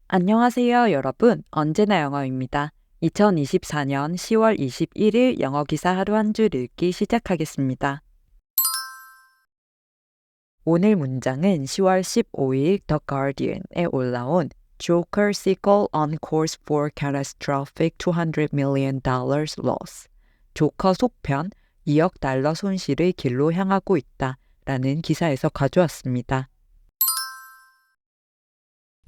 안녕하세요, 여러분. 언제나 영어입니다. 2024년 10월 21일 영어 기사 하루 한 줄 읽기 시작하겠습니다. 오늘 문장은 10월 15일 The Guardian에 올라온 Joker sequel on course for catastrophic $200 million loss. 조커 속편 2억 달러 손실의 길로 향하고 있다 라는 기사에서 가져왔습니다.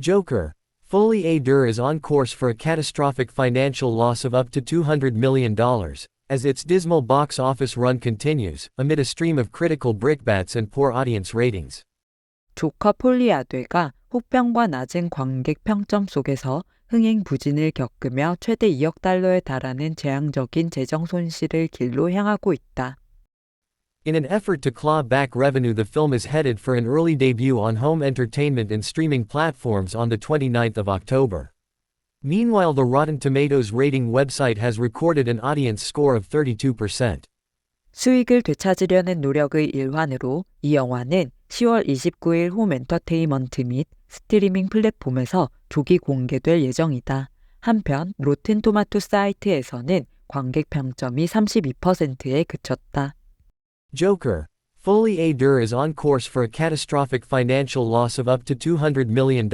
Joker. Folie à deux is on course for a catastrophic financial loss of up to $200 million, as its dismal box office run continues, amid a stream of critical brickbats and poor audience ratings. 조커 폴리아되가 혹평과 낮은 관객 평점 속에서 흥행부진을 겪으며 최대 2억 달러에 달하는 재앙적인 재정 손실을 길로 향하고 있다. In an effort to claw back revenue, the film is headed for an early debut on home entertainment and streaming platforms on the 29th of October. Meanwhile, the Rotten Tomatoes rating website has recorded an audience score of 32%. 수익을 되찾으려는 노력의 일환으로 이 영화는 10월 29일 홈 엔터테인먼트 및 스트리밍 플랫폼에서 조기 공개될 예정이다. 한편 로튼 토마토 사이트에서는 관객 평점이 32%에 그쳤다. Joker. Folie à deux is on course for a catastrophic financial loss of up to $200 million,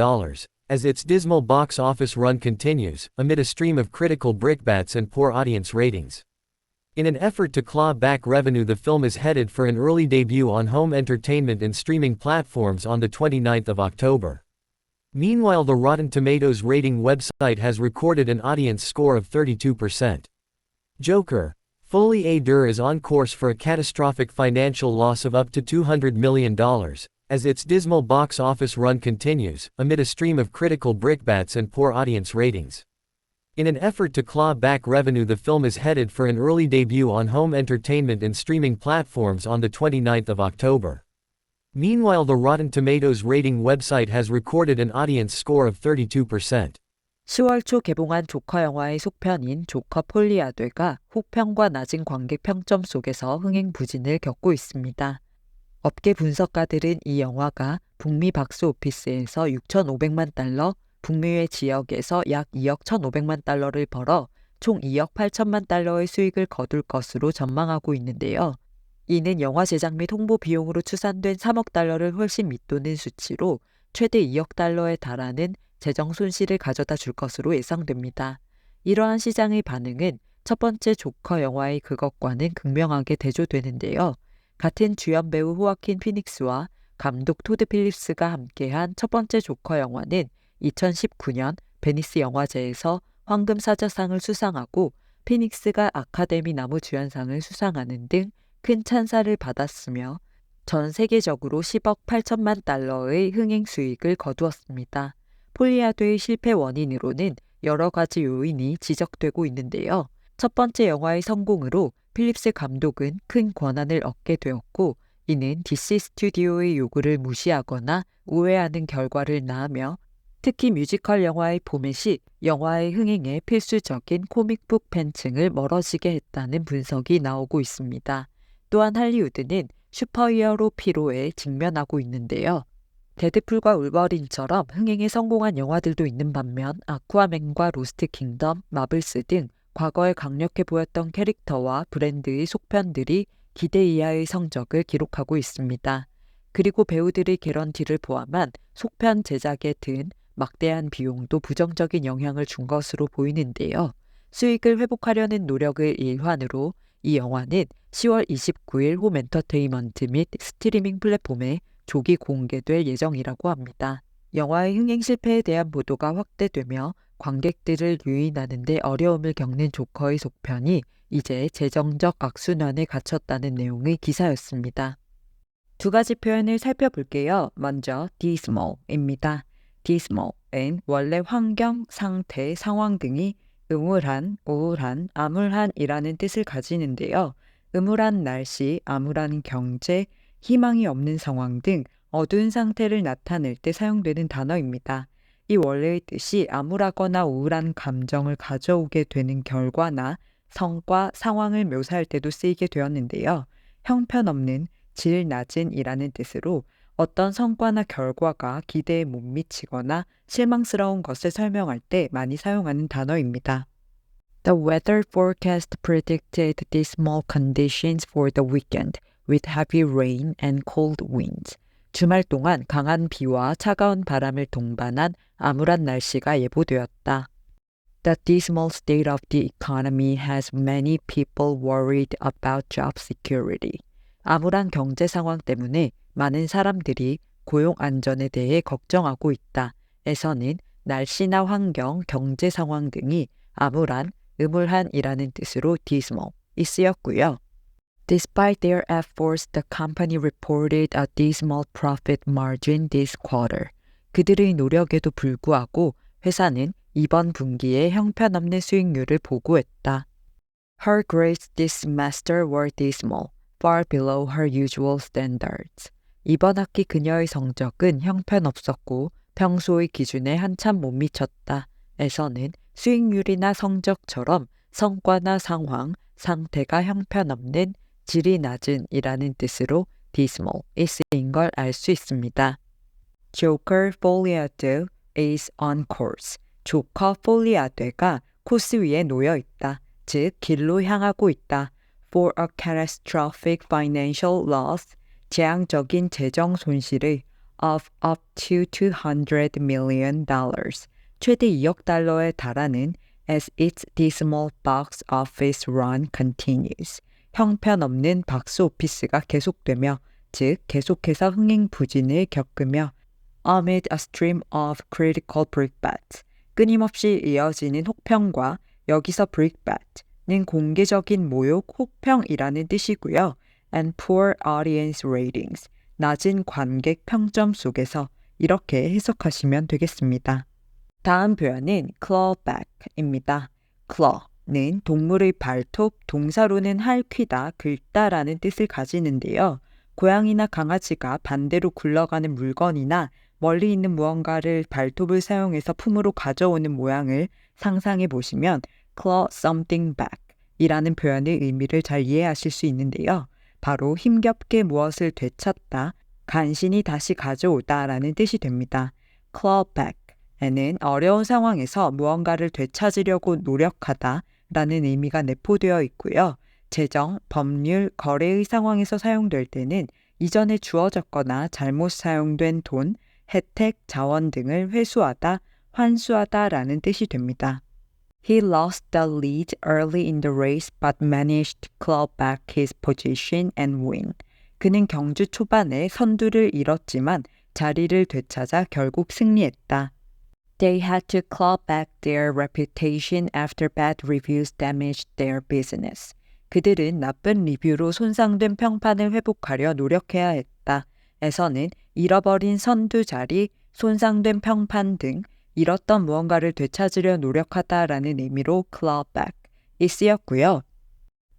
as its dismal box office run continues, amid a stream of critical brickbats and poor audience ratings. In an effort to claw back revenue, the film is headed for an early debut on home entertainment and streaming platforms on the 29th of October. Meanwhile, the Rotten Tomatoes rating website has recorded an audience score of 32%. Joker. Folie à deux is on course for a catastrophic financial loss of up to $200 million, as its dismal box office run continues, amid a stream of critical brickbats and poor audience ratings. In an effort to claw back revenue, the film is headed for an early debut on home entertainment and streaming platforms on the 29th of October. Meanwhile, the Rotten Tomatoes rating website has recorded an audience score of 32%. 10월 초 개봉한 조커 영화의 속편인 조커 폴리아되가 혹평과 낮은 관객 평점 속에서 흥행부진을 겪고 있습니다. 업계 분석가들은 이 영화가 북미 박스오피스에서 6,500만 달러, 북미외 지역에서 약 2억 1,500만 달러를 벌어 총 2억 8천만 달러의 수익을 거둘 것으로 전망하고 있는데요. 이는 영화 제작 및 홍보 비용으로 추산된 3억 달러를 훨씬 밑도는 수치로 최대 2억 달러에 달하는 재정 손실을 가져다 줄 것으로 예상됩니다. 이러한 시장의 반응은 첫 번째 조커 영화의 그것과는 극명하게 대조되는데요. 같은 주연 배우 호아킨 피닉스와 감독 토드 필립스가 함께한 첫 번째 조커 영화는 2019년 베니스 영화제에서 황금사자상을 수상하고 피닉스가 아카데미 나무주연상을 수상하는 등 큰 찬사를 받았으며 전 세계적으로 10억 8천만 달러의 흥행 수익을 거두었습니다. 폴리아드의 실패 원인으로는 여러 가지 요인이 지적되고 있는데요. 첫 번째 영화의 성공으로 필립스 감독은 큰 권한을 얻게 되었고 이는 DC 스튜디오의 요구를 무시하거나 우회하는 결과를 낳으며 특히 뮤지컬 영화의 포맷이 영화의 흥행에 필수적인 코믹북 팬층을 멀어지게 했다는 분석이 나오고 있습니다. 또한 할리우드는 슈퍼히어로 피로에 직면하고 있는데요. 데드풀과 울버린처럼 흥행에 성공한 영화들도 있는 반면 아쿠아맨과 로스트 킹덤, 마블스 등 과거에 강력해 보였던 캐릭터와 브랜드의 속편들이 기대 이하의 성적을 기록하고 있습니다. 그리고 배우들의 개런티를 포함한 속편 제작에 든 막대한 비용도 부정적인 영향을 준 것으로 보이는데요. 수익을 회복하려는 노력의 일환으로 이 영화는 10월 29일 홈 엔터테인먼트 및 스트리밍 플랫폼에 조기 공개될 예정이라고 합니다. 영화의 흥행 실패에 대한 보도가 확대되며 관객들을 유인하는 데 어려움을 겪는 조커의 속편이 이제 재정적 악순환에 갇혔다는 내용의 기사였습니다. 두 가지 표현을 살펴볼게요. 먼저 dismal입니다. dismal은 원래 환경, 상태, 상황 등이 음울한, 우울한, 암울한이라는 뜻을 가지는데요. 음울한 날씨, 암울한 경제, 희망이 없는 상황 등 어두운 상태를 나타낼 때 사용되는 단어입니다. 이 원래의 뜻이 암울하거나 우울한 감정을 가져오게 되는 결과나 성과, 상황을 묘사할 때도 쓰이게 되었는데요. 형편없는, 질 낮은 이라는 뜻으로 어떤 성과나 결과가 기대에 못 미치거나 실망스러운 것을 설명할 때 많이 사용하는 단어입니다. The weather forecast predicted dismal conditions for the weekend with heavy rain and cold winds. 주말 동안 강한 비와 차가운 바람을 동반한 암울한 날씨가 예보되었다. The dismal state of the economy has many people worried about job security. 암울한 경제 상황 때문에 많은 사람들이 고용 안전에 대해 걱정하고 있다. 에서는 날씨나 환경, 경제 상황 등이 암울한, 음울한이라는 뜻으로 dismal이 쓰였고요. Despite their efforts, the company reported a dismal profit margin this quarter. 그들의 노력에도 불구하고 회사는 이번 분기에 형편없는 수익률을 보고했다. Her grades this semester were dismal, far below her usual standards. 이번 학기 그녀의 성적은 형편없었고 평소의 기준에 한참 못 미쳤다. 에서는 수익률이나 성적처럼 성과나 상황, 상태가 형편없는, 질이 낮은 이라는 뜻으로 dismal이 쓰인 걸 알 수 있습니다. Joker Foliade is on course. 조커 폴리아데가 코스 위에 놓여 있다. 즉, 길로 향하고 있다. For a catastrophic financial loss, 재앙적인 재정 손실의 of up to $200 million, 최대 2억 달러에 달하는 as its dismal box office run continues. 형편없는 박스 오피스가 계속되며, 즉 계속해서 흥행 부진을 겪으며 amid a stream of critical brickbats, 끊임없이 이어지는 혹평과 여기서 brickbat는 공개적인 모욕, 혹평이라는 뜻이고요. and poor audience ratings, 낮은 관객 평점 속에서 이렇게 해석하시면 되겠습니다. 다음 표현은 clawback입니다. claw는 동물의 발톱, 동사로는 핥히다, 긁다라는 뜻을 가지는데요. 고양이나 강아지가 반대로 굴러가는 물건이나 멀리 있는 무언가를 발톱을 사용해서 품으로 가져오는 모양을 상상해 보시면 claw something back 이라는 표현의 의미를 잘 이해하실 수 있는데요. 바로 힘겹게 무엇을 되찾다, 간신히 다시 가져오다 라는 뜻이 됩니다. claw back에는 어려운 상황에서 무언가를 되찾으려고 노력하다 라는 의미가 내포되어 있고요. 재정, 법률, 거래의 상황에서 사용될 때는 이전에 주어졌거나 잘못 사용된 돈, 혜택, 자원 등을 회수하다, 환수하다 라는 뜻이 됩니다. He lost the lead early in the race but managed to claw back his position and win. 그는 경주 초반에 선두를 잃었지만 자리를 되찾아 결국 승리했다. They had to claw back their reputation after bad reviews damaged their business. 그들은 나쁜 리뷰로 손상된 평판을 회복하려 노력해야 했다. 에서는 잃어버린 선두 자리, 손상된 평판 등 잃었던 무언가를 되찾으려 노력하다라는 의미로 claw back이 쓰였고요.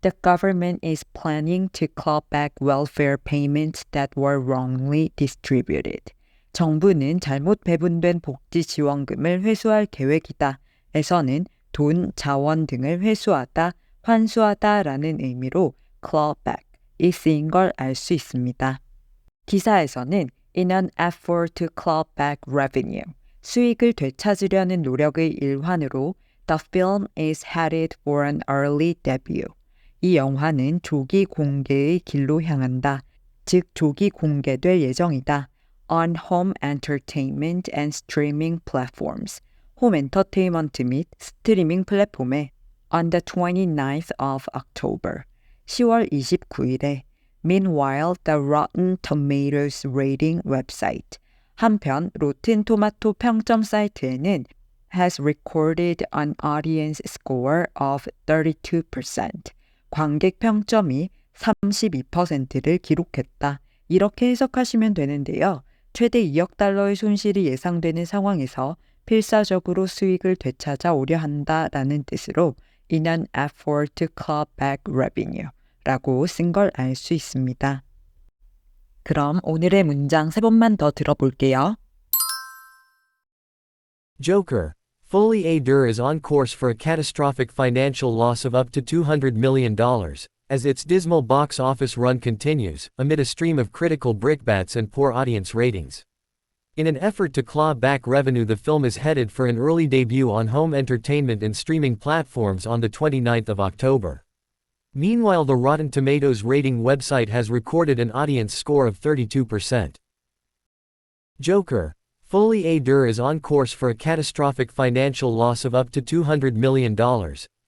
The government is planning to claw back welfare payments that were wrongly distributed. 정부는 잘못 배분된 복지 지원금을 회수할 계획이다. 에서는 돈, 자원 등을 회수하다, 환수하다라는 의미로 claw back이 쓰인 걸 알 수 있습니다. 기사에서는 in an effort to claw back revenue, 수익을 되찾으려는 노력의 일환으로 the film is headed for an early debut. 이 영화는 조기 공개의 길로 향한다. 즉 조기 공개될 예정이다. on home entertainment and streaming platforms. 홈 엔터테인먼트 및 스트리밍 플랫폼에 on the 29th of October. 10월 29일에 Meanwhile, the Rotten Tomatoes rating website. 한편 로튼 토마토 평점 사이트에는 has recorded an audience score of 32%. 관객 평점이 32%를 기록했다. 이렇게 해석하시면 되는데요. 최대 2억 달러의 손실이 예상되는 상황에서 필사적으로 수익을 되찾아오려 한다라는 뜻으로 in an effort to claw back revenue 라고 쓴 걸 알 수 있습니다. 그럼 오늘의 문장 3번만 더 들어볼게요. Joker. Folie à Deux is on course for a catastrophic financial loss of up to $200 million, as its dismal box office run continues, amid a stream of critical brickbats and poor audience ratings. In an effort to claw back revenue, the film is headed for an early debut on home entertainment and streaming platforms on the 29th of October. Meanwhile, the Rotten Tomatoes rating website has recorded an audience score of 32%. Joker: Folie à Deux is on course for a catastrophic financial loss of up to $200 million,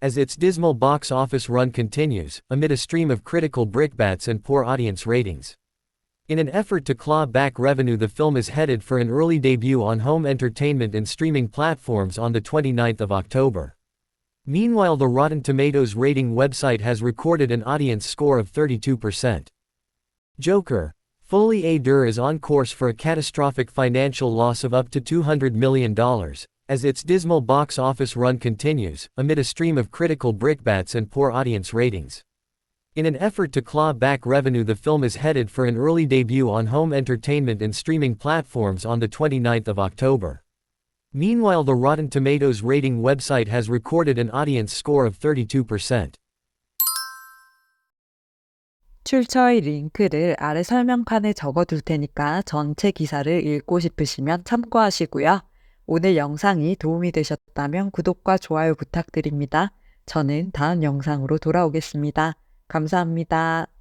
as its dismal box office run continues, amid a stream of critical brickbats and poor audience ratings. In an effort to claw back revenue, the film is headed for an early debut on home entertainment and streaming platforms on the 29th of October. Meanwhile, the Rotten Tomatoes rating website has recorded an audience score of 32%. Joker: Folie à Deux is on course for a catastrophic financial loss of up to $200 million, as its dismal box office run continues, amid a stream of critical brickbats and poor audience ratings. In an effort to claw back revenue, the film is headed for an early debut on home entertainment and streaming platforms on the 29th of October. Meanwhile, the Rotten Tomatoes rating website has recorded an audience score of 32%. 출처의 링크를 아래 설명판에 적어둘 테니까 전체 기사를 읽고 싶으시면 참고하시고요. 오늘 영상이 도움이 되셨다면 구독과 좋아요 부탁드립니다. 저는 다음 영상으로 돌아오겠습니다. 감사합니다.